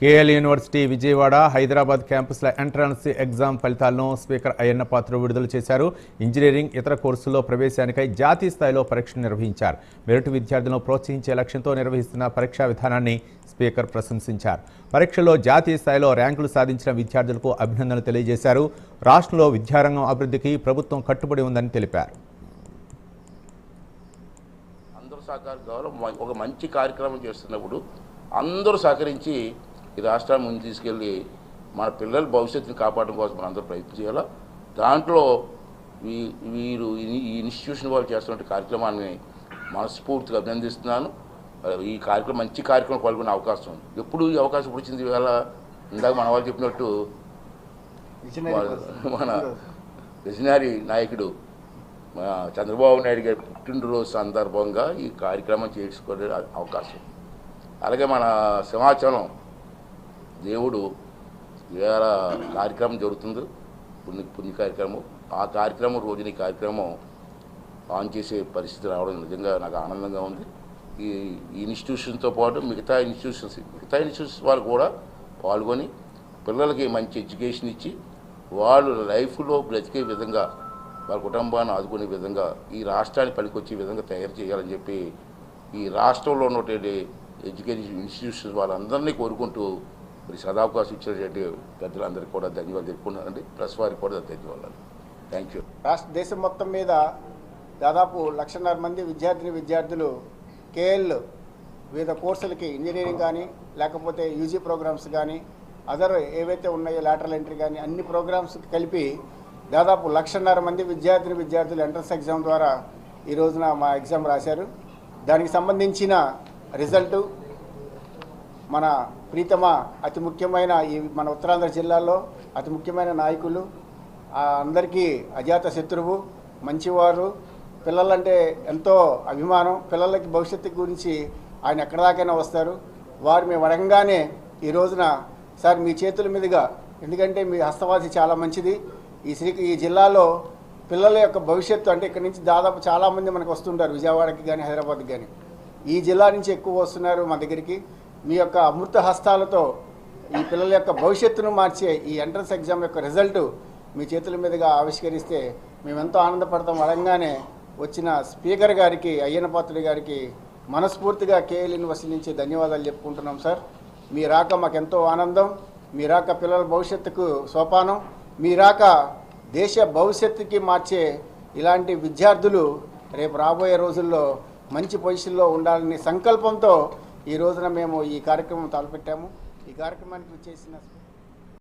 KL university Vijayawada Hyderabad క్యాంపస్ల entrance exam ఫలితాలను speaker Ayyanna Patrudu విడుదల చేశారు. ఇంజనీరింగ్ ఇతర కోర్సుల్లో ప్రవేశానికై జాతీయ స్థాయిలో పరీక్షలు నిర్వహించారు. మెరిట్ విద్యార్థులను ప్రోత్సహించే లక్ష్యంతో నిర్వహిస్తున్న పరీక్షా విధానాన్ని స్పీకర్ ప్రశంసించారు. పరీక్షల్లో జాతీయ స్థాయిలో ర్యాంకులు సాధించిన విద్యార్థులకు అభినందనలు తెలియజేశారు. రాష్ట్రంలో విద్యారంగం అభివృద్ధికి ప్రభుత్వం కట్టుబడి ఉందని తెలిపారు. అందరూ సహకారం కావాలి. ఒక మంచి కార్యక్రమం చేస్తున్నప్పుడు అందరూ సహకరించి ఈ రాష్ట్రాన్ని ముందు తీసుకెళ్ళి మన పిల్లల భవిష్యత్తుని కాపాడడం కోసం మనం అందరూ ప్రయత్నం చేయాలి. దాంట్లో వీరు ఈ ఇన్స్టిట్యూషన్ వాళ్ళు చేస్తున్న కార్యక్రమాన్ని మనస్ఫూర్తిగా అభినందిస్తున్నాను. ఈ కార్యక్రమం మంచి కార్యక్రమం పాల్గొనే అవకాశం ఉంది. ఎప్పుడు ఈ అవకాశం వచ్చింది ఇవాళ ఇందాక మన వాళ్ళు చెప్పినట్టు మన విజనరీ నాయకుడు చంద్రబాబు నాయుడు గారి పుట్టినరోజు సందర్భంగా ఈ కార్యక్రమం చేసుకునే అవకాశం. అలాగే మన సింహాచలం దేవుడు ఇవాళ కార్యక్రమం జరుగుతుంది, పుణ్య కార్యక్రమం. ఆ కార్యక్రమం రోజున ఈ కార్యక్రమం ఆన్ చేసే పరిస్థితి రావడం నిజంగా నాకు ఆనందంగా ఉంది. ఈ ఇన్స్టిట్యూషన్తో పాటు మిగతా ఇన్స్టిట్యూషన్స్ వాళ్ళు కూడా పాల్గొని పిల్లలకి మంచి ఎడ్యుకేషన్ ఇచ్చి వాళ్ళు లైఫ్లో బ్రతికే విధంగా వాళ్ళ కుటుంబాన్ని ఆదుకునే విధంగా ఈ రాష్ట్రాన్ని పనికొచ్చే విధంగా తయారు చేయాలని చెప్పి ఈ రాష్ట్రంలో ఉన్నటువంటి ఎడ్యుకేషన్ ఇన్స్టిట్యూషన్స్ వాళ్ళందరినీ కోరుకుంటూ మరి సదావకాశం ఇచ్చినటువంటి పెద్దలందరికీ కూడా ధన్యవాదాలు చెప్పుకున్నానండి. ప్రెస్ వారికి కూడా ధన్యవాదాలు. Thank you. దేశం మొత్తం మీద దాదాపు 1,50,000 మంది విద్యార్థులు కేఎల్ వివిధ కోర్సులకి ఇంజనీరింగ్ కానీ లేకపోతే యూజీ ప్రోగ్రామ్స్ కానీ అదర్ ఏవైతే ఉన్నాయో లాటరల్ ఎంట్రీ కానీ అన్ని ప్రోగ్రామ్స్ కలిపి దాదాపు 1,50,000 మంది విద్యార్థులు ఎంట్రన్స్ ఎగ్జామ్ ద్వారా ఈ రోజున మా ఎగ్జామ్ రాశారు. దానికి సంబంధించిన రిజల్టు మన ప్రీతమ అతి ముఖ్యమైన ఈ మన ఉత్తరాంధ్ర జిల్లాలో అతి ముఖ్యమైన నాయకులు, అందరికీ అజాత శత్రువు, మంచివారు, పిల్లలంటే ఎంతో అభిమానం, పిల్లలకి భవిష్యత్తు గురించి ఆయన ఎక్కడిదాకైనా వస్తారు. వారు మేము అడగంగానే ఈ రోజున సార్ మీ చేతుల మీదుగా, ఎందుకంటే మీ హస్తవాసి చాలా మంచిది, ఈ జిల్లాలో పిల్లల యొక్క భవిష్యత్తు అంటే ఇక్కడ నుంచి దాదాపు చాలామంది మనకు వస్తుంటారు, విజయవాడకి కానీ హైదరాబాద్కి కానీ. ఈ జిల్లా నుంచి ఎక్కువ వస్తున్నారు మా దగ్గరికి. మీ యొక్క అమృత హస్తాలతో ఈ పిల్లల యొక్క భవిష్యత్తును మార్చే ఈ ఎంట్రన్స్ ఎగ్జామ్ యొక్క రిజల్టు మీ చేతుల మీదుగా ఆవిష్కరిస్తే మేము ఎంతో ఆనందపడతాం. అడగంగానే వచ్చిన స్పీకర్ గారికి, అయ్యన్న పాత్రుడు గారికి మనస్ఫూర్తిగా కేఎల్ యూనివర్సిటీ నుంచి ధన్యవాదాలు చెప్పుకుంటున్నాం సార్. మీ రాక మాకెంతో ఆనందం. మీ రాక పిల్లల భవిష్యత్తుకు సోపానం. మీ రాక దేశ భవిష్యత్తుకి మార్చే ఇలాంటి విద్యార్థులు రేపు రాబోయే రోజుల్లో మంచి పొజిషన్లో ఉండాలనే సంకల్పంతో ఈ రోజున మేము ఈ కార్యక్రమం తలపెట్టాము. ఈ కార్యక్రమానికి వచ్చేసిన